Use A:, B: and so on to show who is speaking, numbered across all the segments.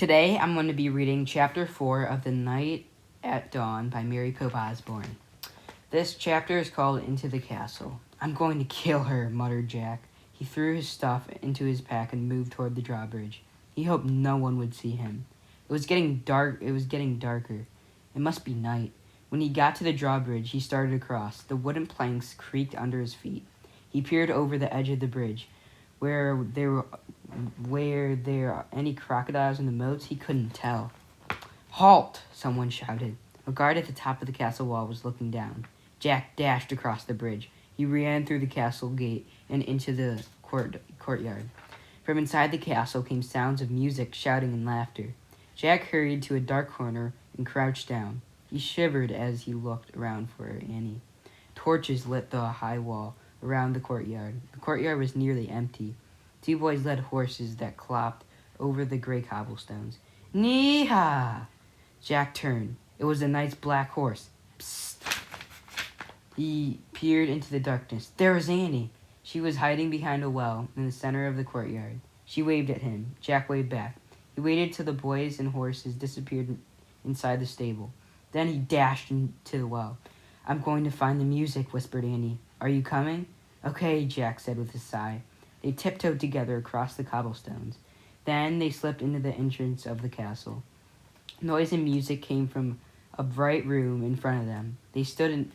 A: Today I'm going to be reading Chapter 4 of The Night at Dawn by Mary Pope Osborne. This chapter is called Into the Castle. I'm going to kill her, muttered Jack. He threw his stuff into his pack and moved toward the drawbridge. He hoped no one would see him. It was getting darker. It must be night. When he got to the drawbridge, he started across. The wooden planks creaked under his feet. He peered over the edge of the bridge. Where there are any crocodiles in the moats, he couldn't tell. "Halt!" someone shouted. A guard at the top of the castle wall was looking down. Jack dashed across the bridge. He ran through the castle gate and into the courtyard. From inside the castle came sounds of music, shouting, and laughter. Jack hurried to a dark corner and crouched down. He shivered as he looked around for Annie. Torches lit the high wall around the courtyard. The courtyard was nearly empty. Two boys led horses that clopped over the gray cobblestones. "Neeha!" Jack turned. It was a nice black horse. Psst! He peered into the darkness. There was Annie. She was hiding behind a well in the center of the courtyard. She waved at him. Jack waved back. He waited till the boys and horses disappeared inside the stable. Then he dashed into the well. "I'm going to find the music," whispered Annie. "Are you coming?" "Okay," Jack said with a sigh. They tiptoed together across the cobblestones. Then they slipped into the entrance of the castle. Noise and music came from a bright room in front of them. They stood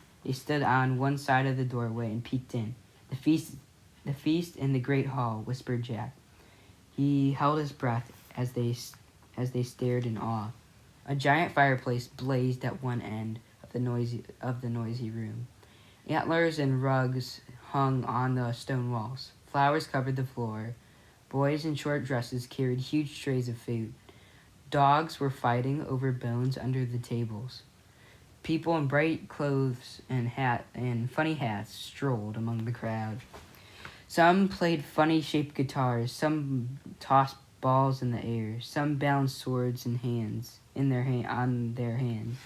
A: on one side of the doorway and peeked in. The feast in the great hall," whispered Jack. He held his breath as they stared in awe. A giant fireplace blazed at one end of the noisy room. Antlers and rugs hung on the stone walls. Flowers covered the floor. Boys in short dresses carried huge trays of food. Dogs were fighting over bones under the tables. People in bright clothes and funny hats strolled among the crowd. Some played funny-shaped guitars. Some tossed balls in the air. Some balanced swords on their hands.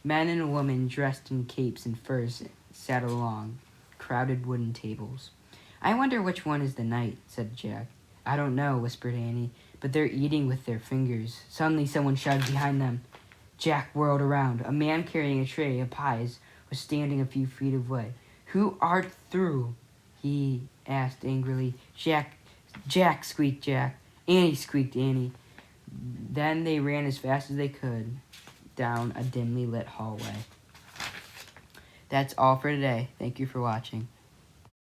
A: Men and women dressed in capes and furs sat along crowded wooden tables. "I wonder which one is the knight," said Jack. "I don't know," whispered Annie, "but they're eating with their fingers." Suddenly someone shouted behind them. Jack whirled around. A man carrying a tray of pies was standing a few feet away. "Who art thou?" he asked angrily. Jack, squeaked Jack. "Annie," squeaked Annie. Then they ran as fast as they could down a dimly lit hallway. That's all for today. Thank you for watching.